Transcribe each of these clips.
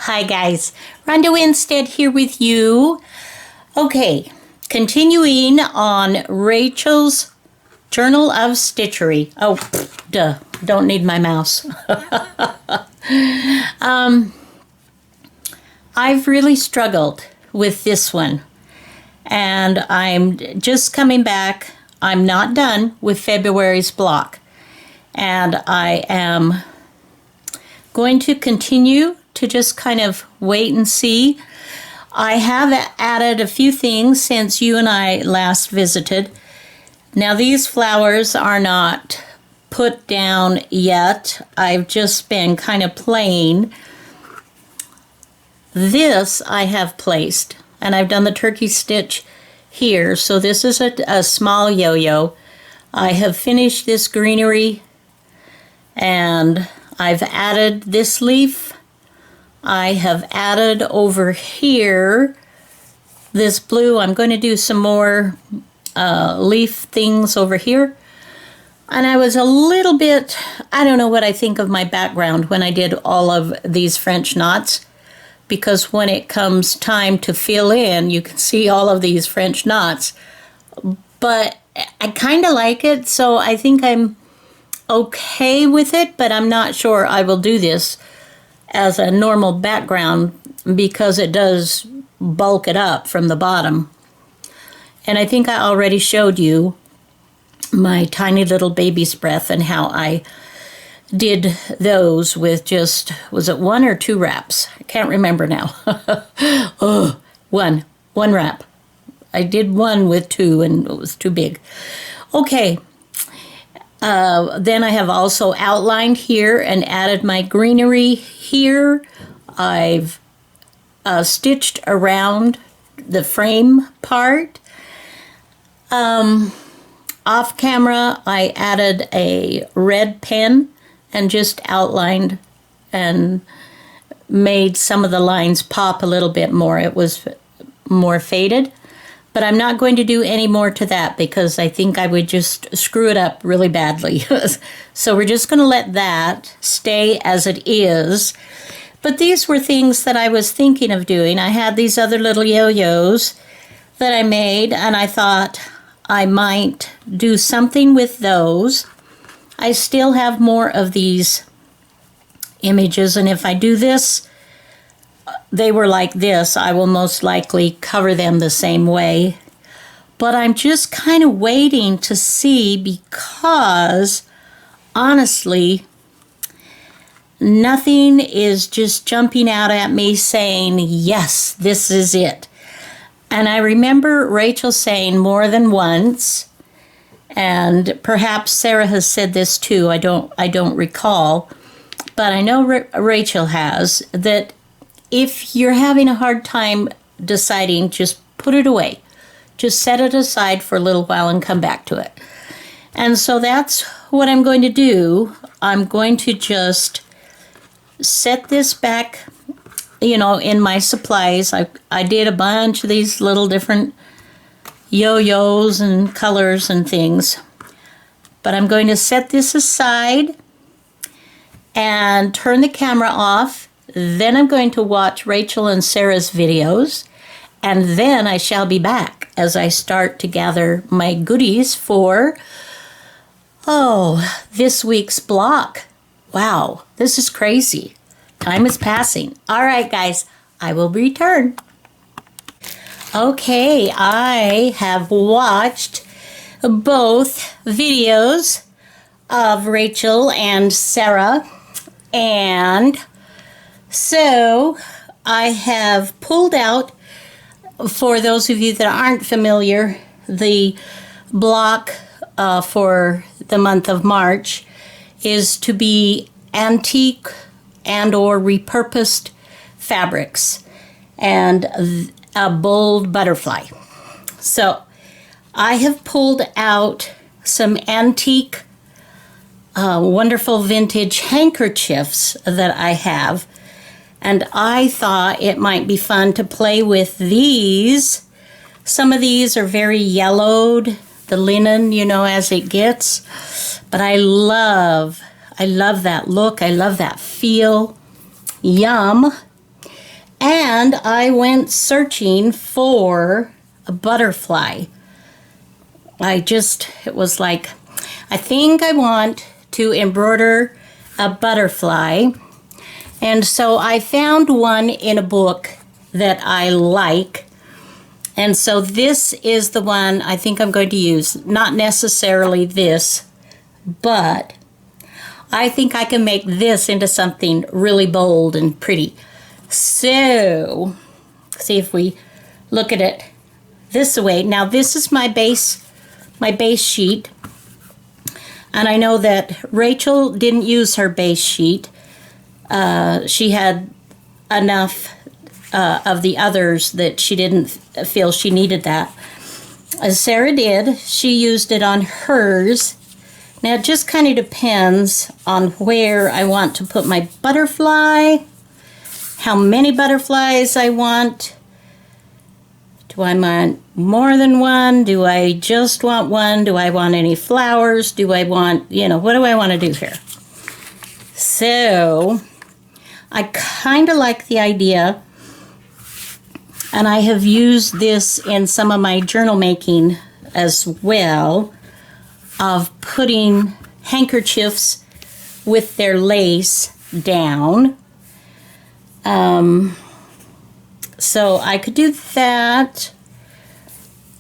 Hi guys, Ronda Winstead here with you. Okay, continuing on Rachel's Journal of Stitchery. Oh, duh, don't need my mouse. I've really struggled with this one, and I'm just coming back. I'm not done with February's block, and I am going to continue to just kind of wait and see. I have added a few things since you and I last visited. Now these flowers are not put down yet. I've just been kind of playing. This I have placed, and I've done the turkey stitch here. So this is a small yo-yo. I have finished this greenery, and I've added this leaf. I have added over here this blue. I'm going to do some more leaf things over here. And I was a little bit, I don't know what I think of my background when I did all of these French knots, because when it comes time to fill in, you can see all of these French knots. But I kind of like it, so I think I'm okay with it, but I'm not sure I will do this as a normal background because it does bulk it up from the bottom. And I think I already showed you my tiny little baby's breath and how I did those with just, was it 1 or 2 wraps? I can't remember now. Oh, one wrap. I did 1 with 2 and it was too big. Okay. Then I have also outlined here and added my greenery here. I've stitched around the frame part. Off camera, I added a red pen and just outlined and made some of the lines pop a little bit more. It was more faded. But I'm not going to do any more to that because I think I would just screw it up really badly. So we're just going to let that stay as it is. But these were things that I was thinking of doing. I had these other little yo-yos that I made, and I thought I might do something with those. I still have more of these images, and if I do this, they were like this, I will most likely cover them the same way. But I'm just kind of waiting to see because, honestly, nothing is just jumping out at me saying, yes, this is it. And I remember Rachel saying more than once, and perhaps Sarah has said this too, I don't recall, but I know Rachel has, that if you're having a hard time deciding, just put it away. Just set it aside for a little while and come back to it. And so that's what I'm going to do. I'm going to just set this back, in my supplies. I did a bunch of these little different yo-yos and colors and things. But I'm going to set this aside and turn the camera off. Then I'm going to watch Rachel and Sarah's videos, and then I shall be back as I start to gather my goodies for, this week's block. Wow, this is crazy. Time is passing. All right, guys, I will return. Okay, I have watched both videos of Rachel and Sarah, and so I have pulled out, for those of you that aren't familiar, the block for the month of March is to be antique and or repurposed fabrics and a bold butterfly. So I have pulled out some antique, wonderful vintage handkerchiefs that I have. And I thought it might be fun to play with these. Some of these are very yellowed, the linen, as it gets. But I love that look. I love that feel. Yum. And I went searching for a butterfly. It was like, I think I want to embroider a butterfly. And so I found one in a book that I like. And so this is the one I think I'm going to use. Not necessarily this, but I think I can make this into something really bold and pretty. So, see if we look at it this way. Now this is my base sheet. And I know that Rachel didn't use her base sheet. She had enough of the others that she didn't feel she needed that. Sarah did. She used it on hers. Now it just kind of depends on where I want to put my butterfly, how many butterflies I want. Do I want more than one? Do I just want one? Do I want any flowers? Do I want, what do I want to do here? So I kind of like the idea, and I have used this in some of my journal making as well, of putting handkerchiefs with their lace down. So I could do that.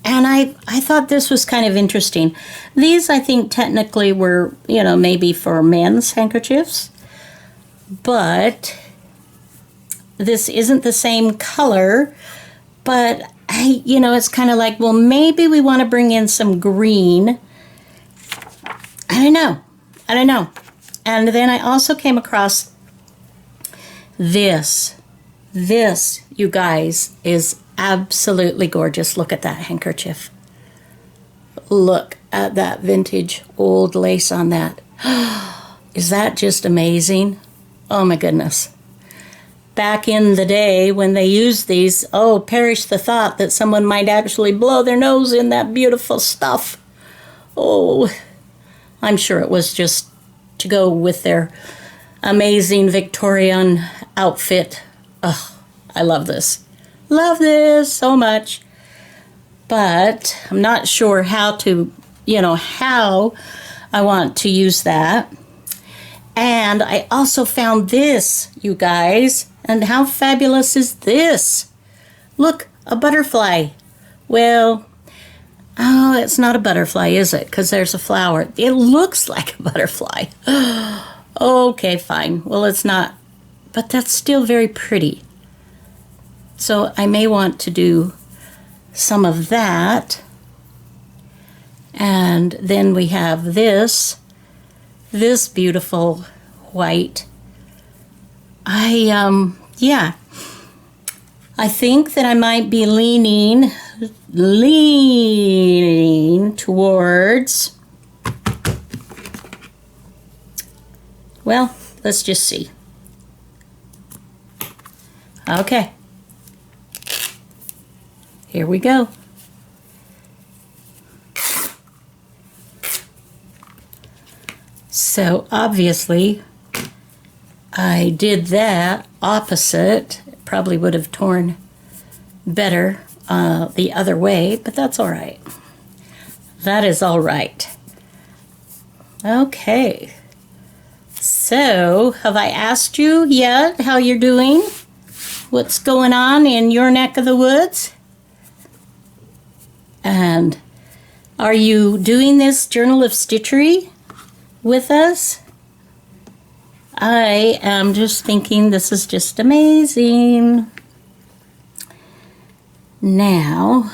And I thought this was kind of interesting. These, I think, technically were, maybe for men's handkerchiefs. But this isn't the same color. But, it's kind of like, well, maybe we want to bring in some green. I don't know. And then I also came across this. This, you guys, is absolutely gorgeous. Look at that handkerchief. Look at that vintage old lace on that. Is that just amazing? Oh my goodness. Back in the day when they used these, perish the thought that someone might actually blow their nose in that beautiful stuff. Oh, I'm sure it was just to go with their amazing Victorian outfit. Oh, I love this. Love this so much. But I'm not sure how how I want to use that. And I also found this, you guys. And how fabulous is this? Look, a butterfly. Well, it's not a butterfly, is it? Because there's a flower. It looks like a butterfly. Okay, fine. Well, it's not. But that's still very pretty. So I may want to do some of that. And then we have this beautiful white. I think that I might be leaning towards, well, let's just see. Okay. Here we go. So obviously I did that opposite. It probably would have torn better the other way, but that's all right. That is all right. Okay. So have I asked you yet how you're doing? What's going on in your neck of the woods? And are you doing this Journal of Stitchery with us? I am just thinking this is just amazing. Now,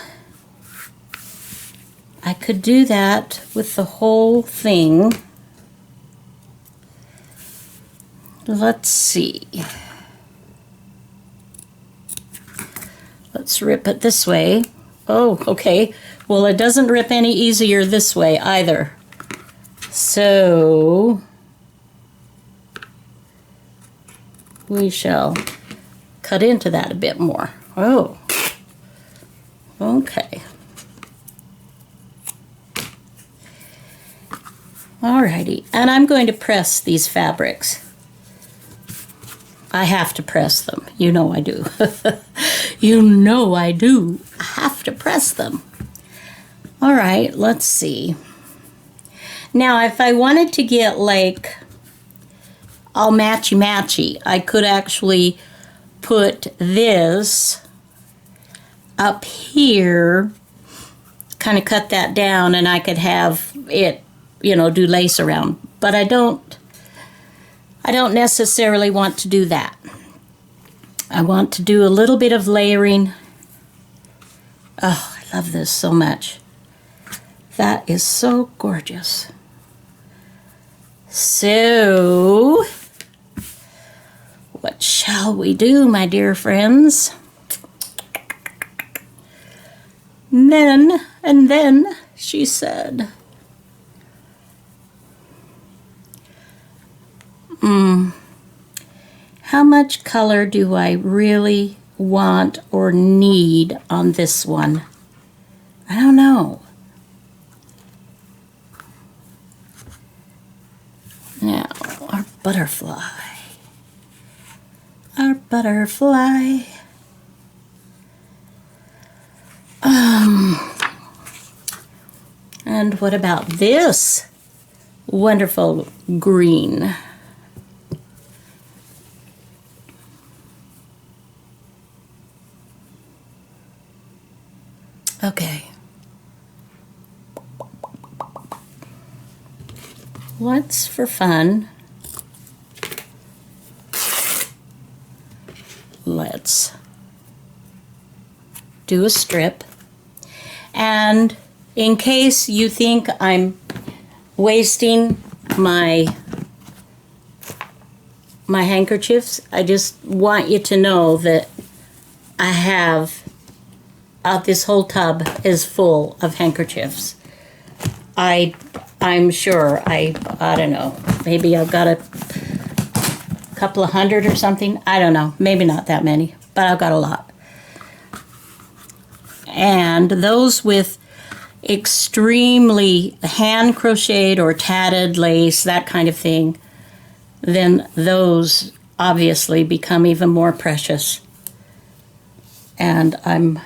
I could do that with the whole thing. Let's see. Let's rip it this way. Oh, okay. Well, it doesn't rip any easier this way either. So we shall cut into that a bit more. Oh, okay. Alrighty, and I'm going to press these fabrics. I have to press them. You know I do. You know I do. I have to press them. All right, let's see. Now, if I wanted to get like all matchy-matchy, I could actually put this up here, kind of cut that down, and I could have it, you know, do lace around. But I don't necessarily want to do that. I want to do a little bit of layering. Oh, I love this so much. That is so gorgeous. So, what shall we do, my dear friends? And then, she said, how much color do I really want or need on this one? I don't know. Now, our butterfly. Our butterfly. And what about this wonderful green? Okay. What's for fun? Let's do a strip. And in case you think I'm wasting my handkerchiefs, I just want you to know that I have this whole tub is full of handkerchiefs. I'm sure I don't know, maybe I've got a couple of hundred or something. I don't know, maybe not that many, but I've got a lot. And those with extremely hand crocheted or tatted lace, that kind of thing, then those obviously become even more precious. And I'm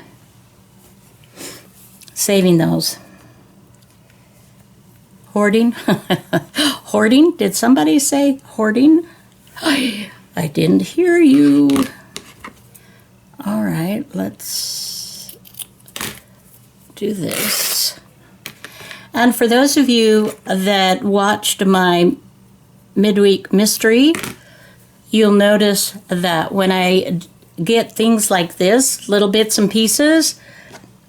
saving those. Hoarding? Hoarding? Did somebody say hoarding? I didn't hear you. All right, let's do this. And for those of you that watched my midweek mystery, you'll notice that when I get things like this, little bits and pieces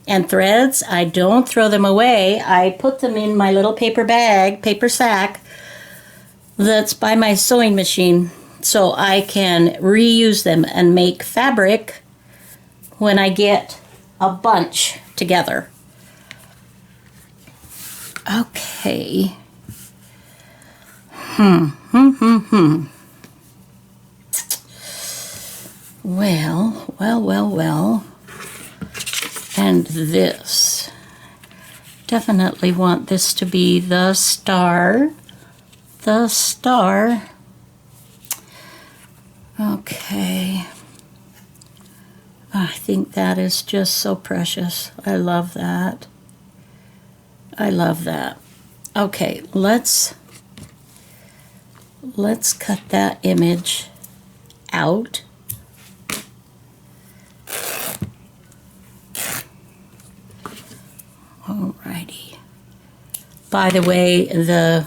and threads, I don't throw them away. I put them in my little paper bag, paper sack, that's by my sewing machine, so I can reuse them and make fabric when I get a bunch together. Okay. Well. And this. Definitely want this to be the star. The star. Okay. I think that is just so precious. I love that. I love that. Okay, let's cut that image out. Alrighty. By the way, the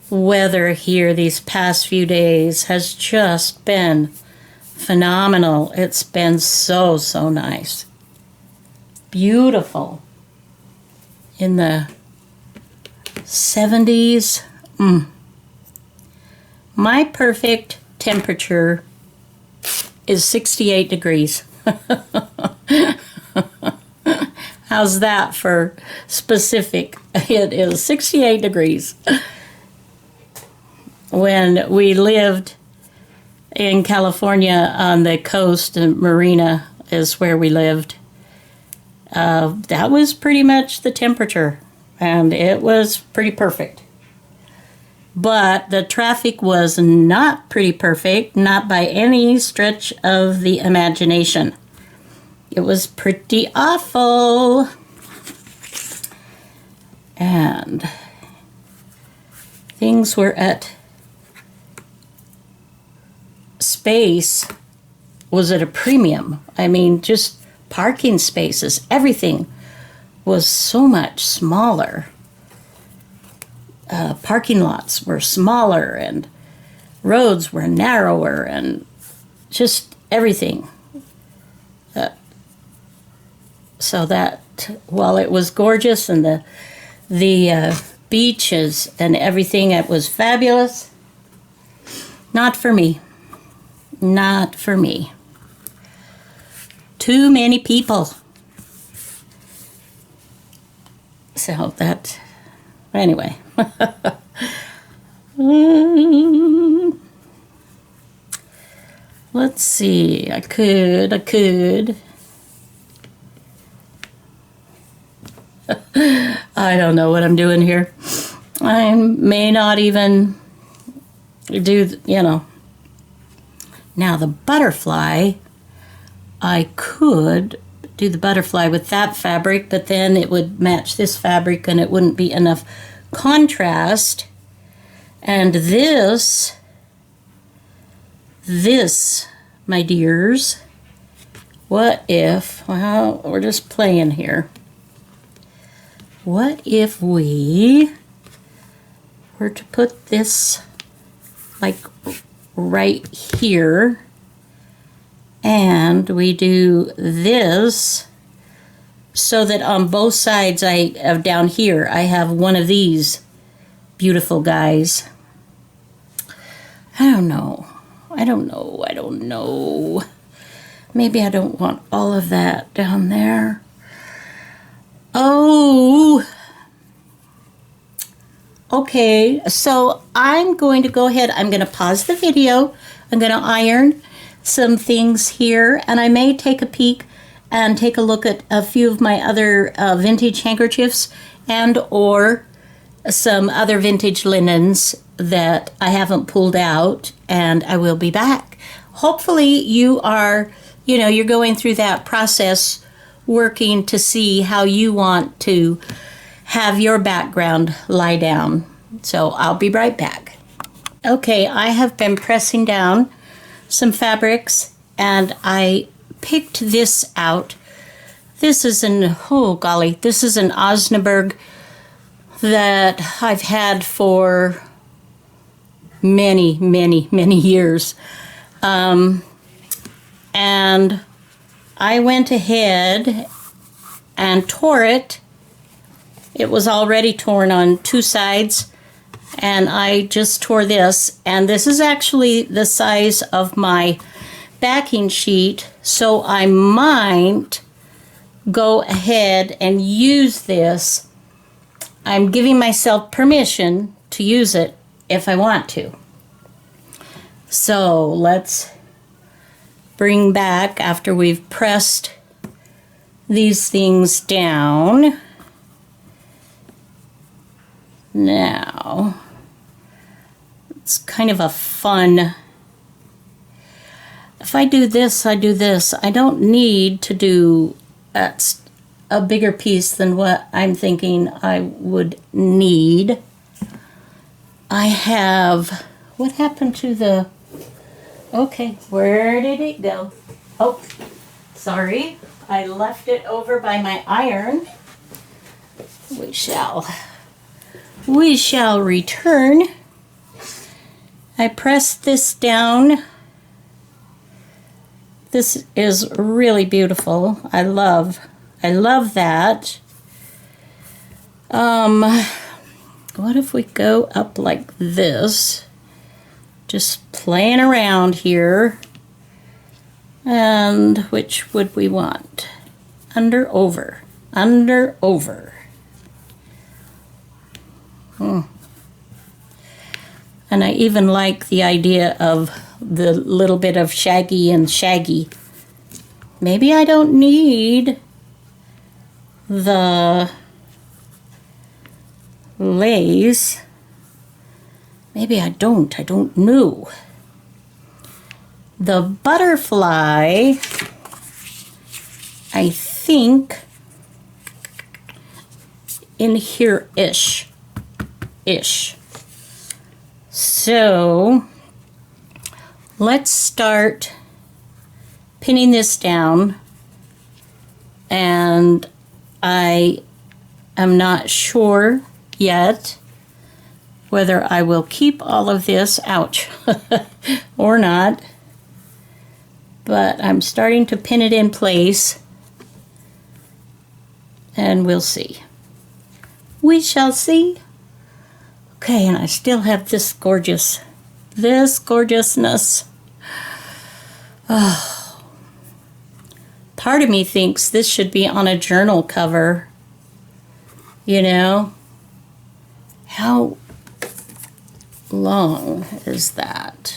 weather here these past few days has just been phenomenal. It's been so nice. Beautiful. In the 70s. My perfect temperature is 68 degrees. How's that for specific? It is 68 degrees. When we lived in California on the coast, and Marina is where we lived, that was pretty much the temperature, and it was pretty perfect. but the traffic was not pretty perfect, not by any stretch of the imagination. It was pretty awful. And things were at space was at a premium. I mean, just parking spaces, everything was so much smaller. Parking lots were smaller and roads were narrower and just everything. So that while it was gorgeous and the beaches and everything, it was fabulous, not for me. Not for me. Too many people. So that, anyway. Let's see, I could. I don't know what I'm doing here. I may not even do, Now the butterfly, I could do the butterfly with that fabric, but then it would match this fabric and it wouldn't be enough contrast. And this, my dears, what if, well, we're just playing here. What if we were to put this like right here, and we do this so that on both sides of down here I have one of these beautiful guys. I don't know. Maybe I don't want all of that down there. Oh, okay, so I'm going to go ahead. I'm going to pause the video. I'm going to iron some things here, and I may take a peek and take a look at a few of my other vintage handkerchiefs and or some other vintage linens that I haven't pulled out, and I will be back. Hopefully you are, you're going through that process, working to see how you want to have your background lie down. So I'll be right back. Okay, I have been pressing down some fabrics and I picked this out. This is an, oh golly, this is an Osnaburg that I've had for many years. And I went ahead and tore it. It was already torn on two sides, and I just tore this. And this is actually the size of my backing sheet, so I might go ahead and use this. I'm giving myself permission to use it if I want to. So let's bring back, after we've pressed these things down. Now, it's kind of a fun, if I do this, I do this. I don't need to do a bigger piece than what I'm thinking I would need. I have, what happened to the, okay, where did it go? Oh, sorry. I left it over by my iron. We shall return. I pressed this down. This is really beautiful. I love that. What if we go up like this? Just playing around here. And which would we want? Under, over. Under, over. And I even like the idea of the little bit of shaggy and shaggy. Maybe I don't need the lace. Maybe I don't know. The butterfly, I think, in here-ish. So, let's start pinning this down, and I am not sure yet whether I will keep all of this, ouch, or not, but I'm starting to pin it in place, and we'll see. We shall see. Okay, and I still have this gorgeousness. Oh. Part of me thinks this should be on a journal cover. You know? How long is that?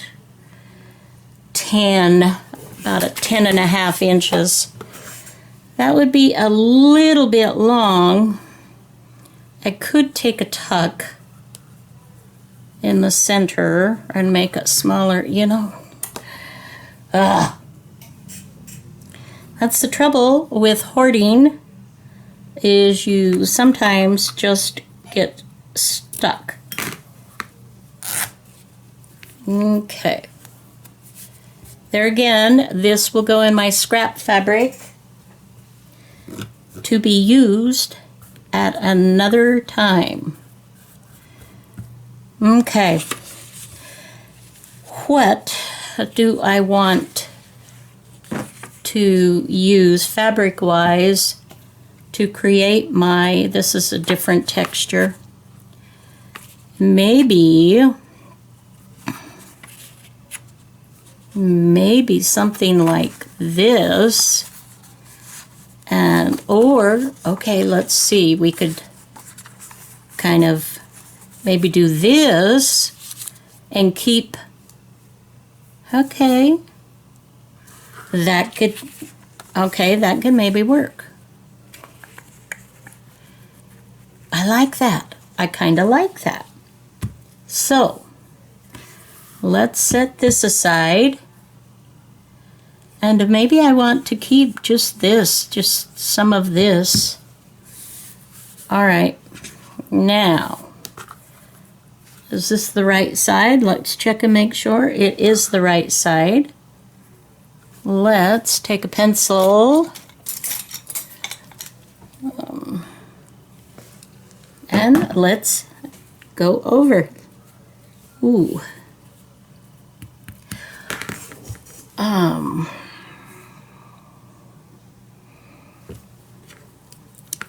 About 10 and a half inches. That would be a little bit long. I could take a tuck in the center and make it smaller, you know. That's the trouble with hoarding, is you sometimes just get stuck. Okay. There again, this will go in my scrap fabric to be used at another time. Okay. What do I want to use fabric-wise to create my, this is a different texture. Maybe something like this. And, or, okay, let's see, we could kind of maybe do this and keep, okay, that could maybe work. I like that. I kind of like that. So, let's set this aside. And maybe I want to keep just this, just some of this. All right, now, is this the right side? Let's check and make sure it is the right side. Let's take a pencil and let's go over. Ooh.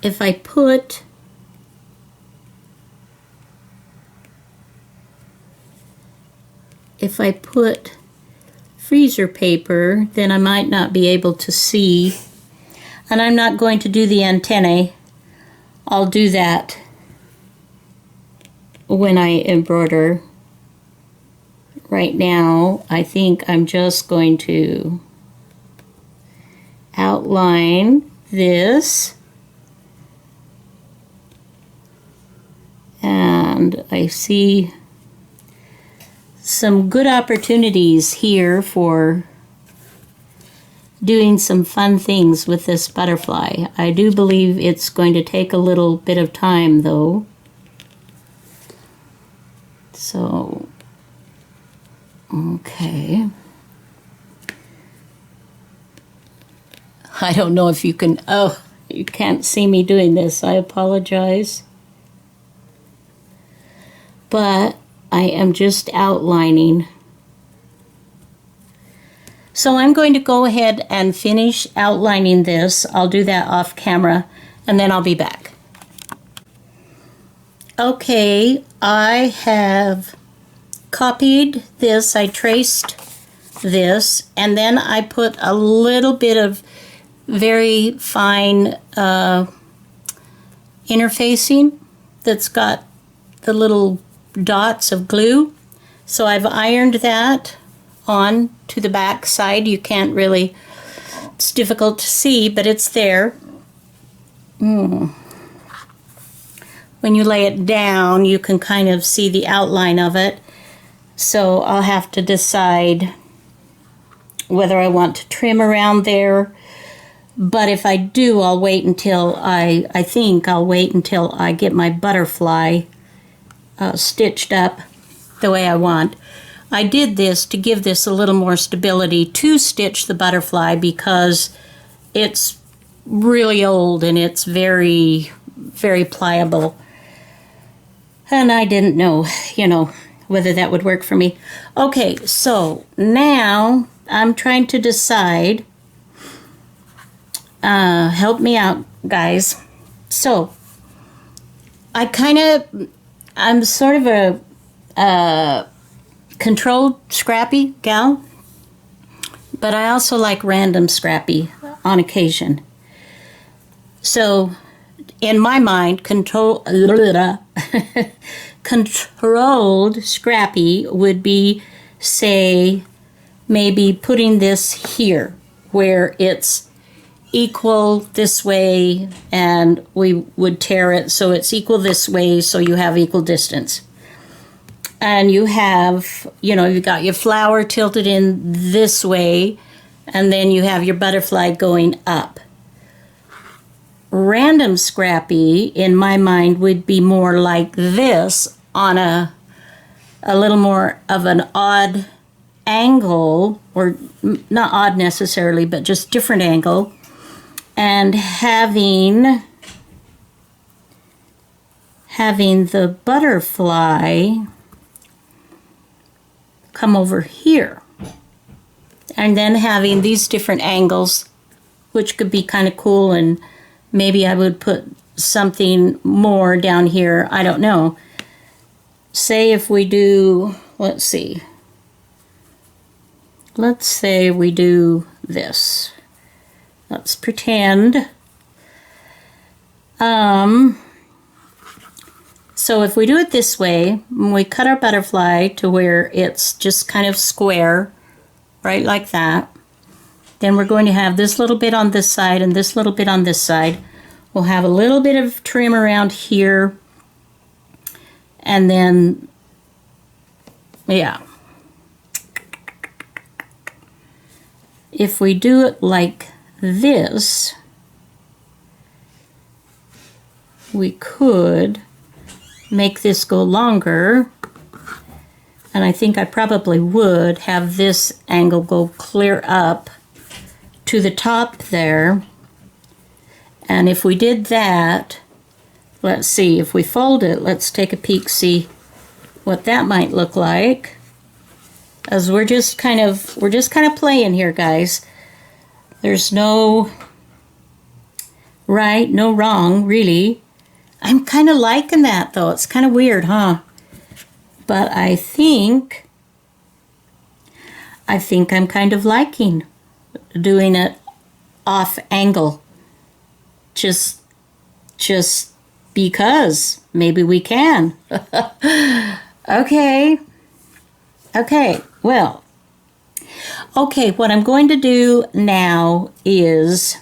If I put freezer paper, then I might not be able to see. And I'm not going to do the antennae. I'll do that when I embroider. Right now, I think I'm just going to outline this. And I see some good opportunities here for doing some fun things with this butterfly. I do believe it's going to take a little bit of time though. So, okay. I don't know if you can, oh, you can't see me doing this. I apologize. But I am just outlining. So I'm going to go ahead and finish outlining this. I'll do that off camera and then I'll be back. Okay, I have copied this. I traced this and then I put a little bit of very fine interfacing that's got the little dots of glue. So I've ironed that on to the back side. You can't really, it's difficult to see, but it's there. When you lay it down, you can kind of see the outline of it. So I'll have to decide whether I want to trim around there. But if I do, I'll wait until I think I'll wait until I get my butterfly stitched up the way I want. I did this to give this a little more stability to stitch the butterfly because it's really old and it's very, very pliable. And I didn't know, whether that would work for me. Okay, so now I'm trying to decide. Help me out, guys. So, I'm sort of a controlled scrappy gal, but I also like random scrappy on occasion. So, in my mind, controlled scrappy would be, say, maybe putting this here where it's equal this way, and we would tear it so it's equal this way, so you have equal distance. And you have, you've got your flower tilted in this way, and then you have your butterfly going up. Random scrappy, in my mind, would be more like this on a little more of an odd angle, or not odd necessarily, but just different angle, and having the butterfly come over here, and then having these different angles, which could be kind of cool. And maybe I would put something more down here. I don't know. Say if we do, let's see. Let's say we do this. Let's pretend. So if we do it this way, we cut our butterfly to where it's just kind of square, right like that. Then we're going to have this little bit on this side and this little bit on this side. We'll have a little bit of trim around here. And then, yeah. If we do it like this, we could make this go longer. And I think I probably would have this angle go clear up to the top there. And if we did that, let's see, if we fold it, let's take a peek, see what that might look like. As we're just kind of playing here, guys. There's no right, no wrong, really. I'm kind of liking that, though. It's kind of weird, huh? But I think I'm kind of liking doing it off angle. Just because maybe we can. Okay, well, okay, what I'm going to do now is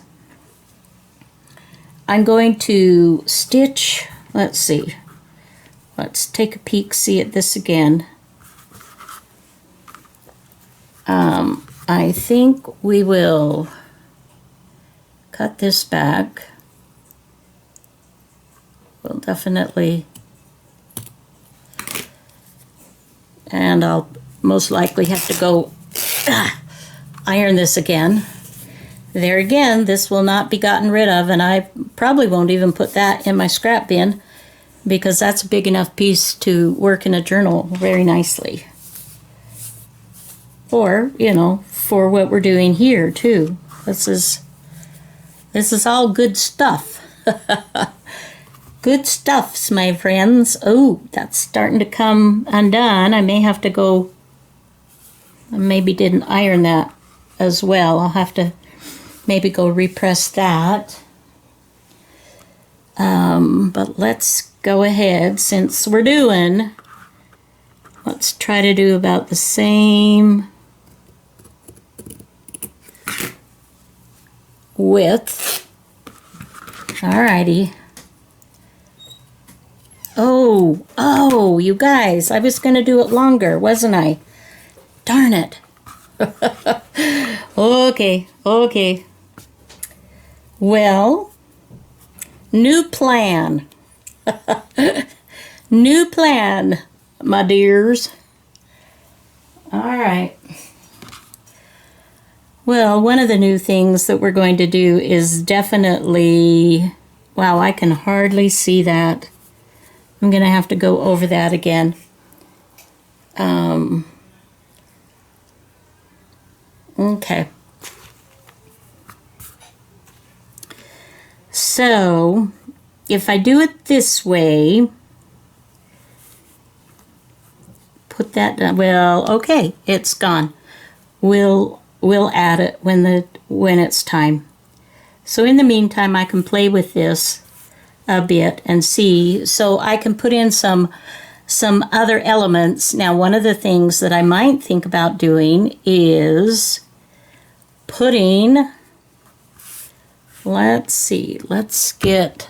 I'm going to stitch, let's see, let's take a peek, see at this again. I think we will cut this back. We'll definitely, and I'll most likely have to go iron this again. There again, this will not be gotten rid of, and I probably won't even put that in my scrap bin because that's a big enough piece to work in a journal very nicely. Or, for what we're doing here too. This is all good stuff. Good stuffs, my friends. Oh, that's starting to come undone. I may have to go, I maybe didn't iron that as well. I'll have to maybe go repress that. But let's go ahead, since we're doing, let's try to do about the same width. Alrighty. Oh, Oh, you guys, I was going to do it longer, wasn't I? Darn it. Okay. Well, new plan. New plan, my dears. All right. Well, one of the new things that we're going to do is definitely... Wow, I can hardly see that. I'm going to have to go over that again. Okay. So, if I do it this way, put that down. Well, okay, it's gone. We'll add it when it's time. So in the meantime, I can play with this a bit and see. So I can put in some other elements. Now, one of the things that I might think about doing is putting, let's see, let's get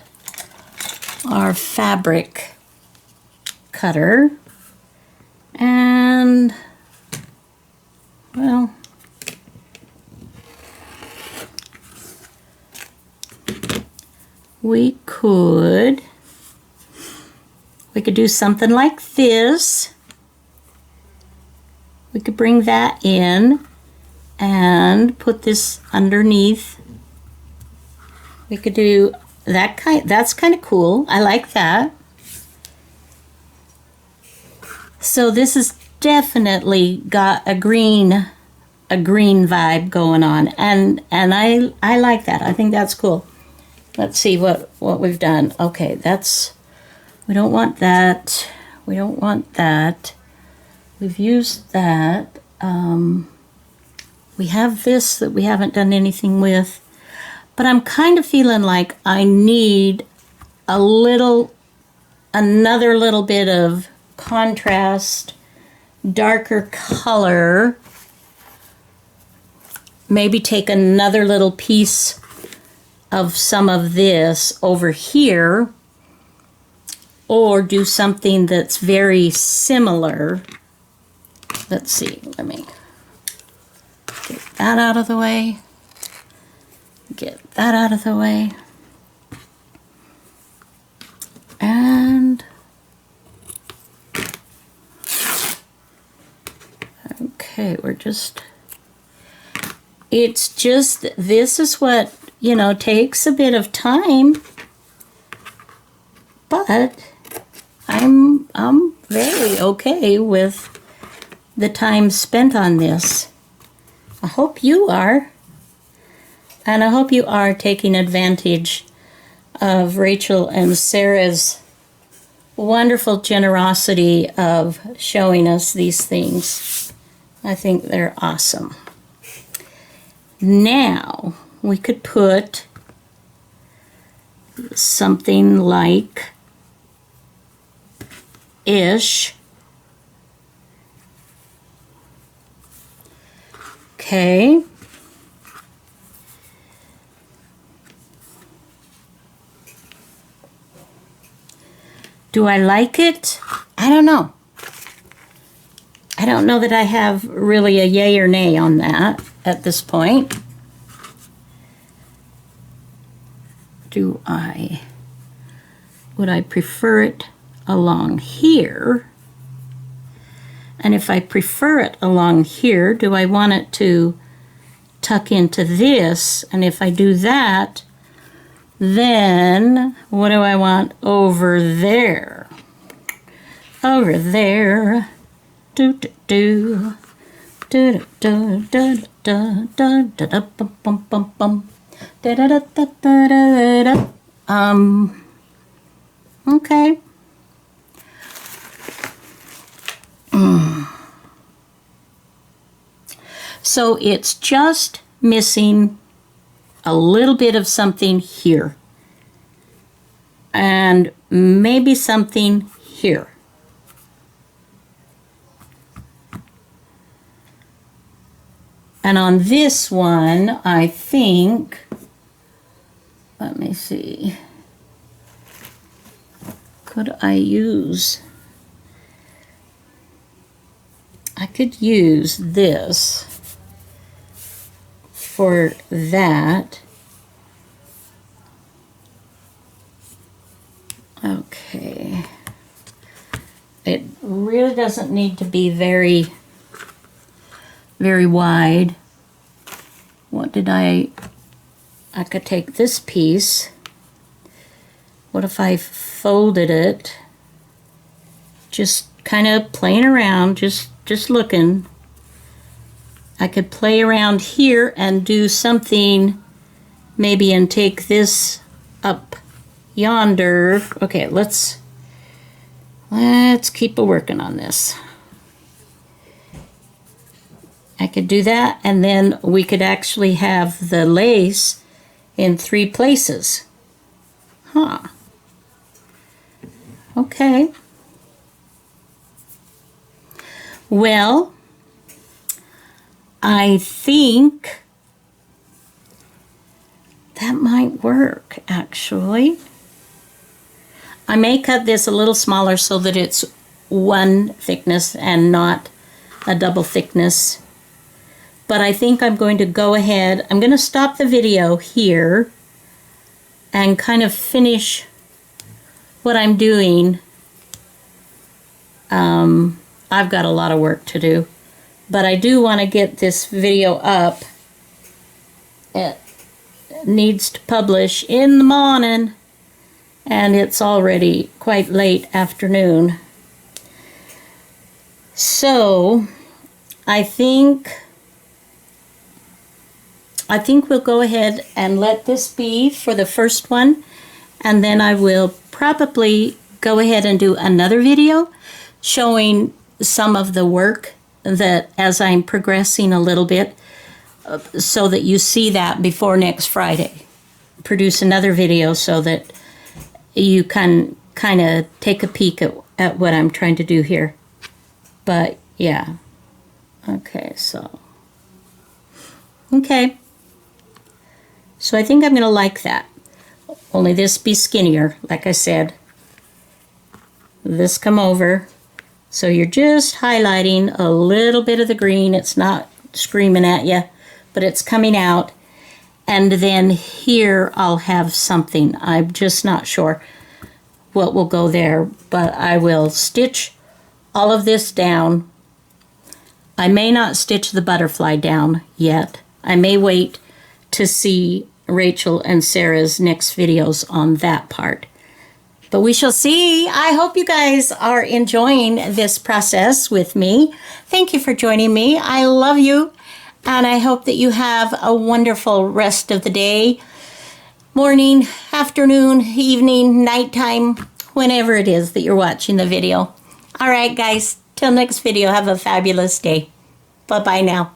our fabric cutter and, well, we could do something like this. We could bring that in and put this underneath. We could do that that's kind of cool. I like that. So this has definitely got a green vibe going on, and I like that. I think that's cool. Let's see what we've done. Okay, we don't want that. We don't want that. We've used that. We have this that we haven't done anything with, but I'm kind of feeling like I need another little bit of contrast, darker color. Maybe take another little piece of some of this over here, or do something that's very similar. Let's see, let me get that out of the way. Get that out of the way. And okay, it's just, this is what, takes a bit of time, but I'm very okay with the time spent on this. I hope you are. And I hope you are taking advantage of Rachel and Sarah's wonderful generosity of showing us these things. I think they're awesome. Now, we could put something like ish. Okay. Do I like it? I don't know. I don't know that I have really a yay or nay on that at this point. Would I prefer it along here? And if I prefer it along here, do I want it to tuck into this? And if I do that, then what do I want over there? Over there. Do do do. Do do do do do do do bum bum bum bum. Da da da da da da da. Okay. So it's just missing a little bit of something here. And maybe something here. And on this one, I think, let me see. could I use? I could use this for that. Okay. It really doesn't need to be very wide. What did I could take this piece. What if I folded it? Just kind of playing around, just looking. I could play around here and do something maybe and take this up yonder. Okay, let's keep working on this. I could do that, and then we could actually have the lace in 3 places. Huh. Okay. Well, I think that might work, actually. I may cut this a little smaller so that it's 1 thickness and not a double thickness. But I think I'm going to go ahead, I'm going to stop the video here and kind of finish what I'm doing. I've got a lot of work to do, but I do want to get this video up. It needs to publish in the morning, and it's already quite late afternoon. So I think we'll go ahead and let this be for the first one, and then I will probably go ahead and do another video showing some of the work that as I'm progressing a little bit, so that you see that before next Friday. Produce another video so that you can kind of take a peek at what I'm trying to do here. But yeah, okay, so I think I'm going to like that. Only this be skinnier, like I said. This come over. So you're just highlighting a little bit of the green. It's not screaming at you, but it's coming out. And then here I'll have something. I'm just not sure what will go there, but I will stitch all of this down. I may not stitch the butterfly down yet. I may wait to see Rachel and Sarah's next videos on that part. But we shall see. I hope you guys are enjoying this process with me. Thank you for joining me. I love you, and I hope that you have a wonderful rest of the day, morning, afternoon, evening, nighttime, whenever it is that you're watching the video. All right, guys, till next video, have a fabulous day. Bye-bye now.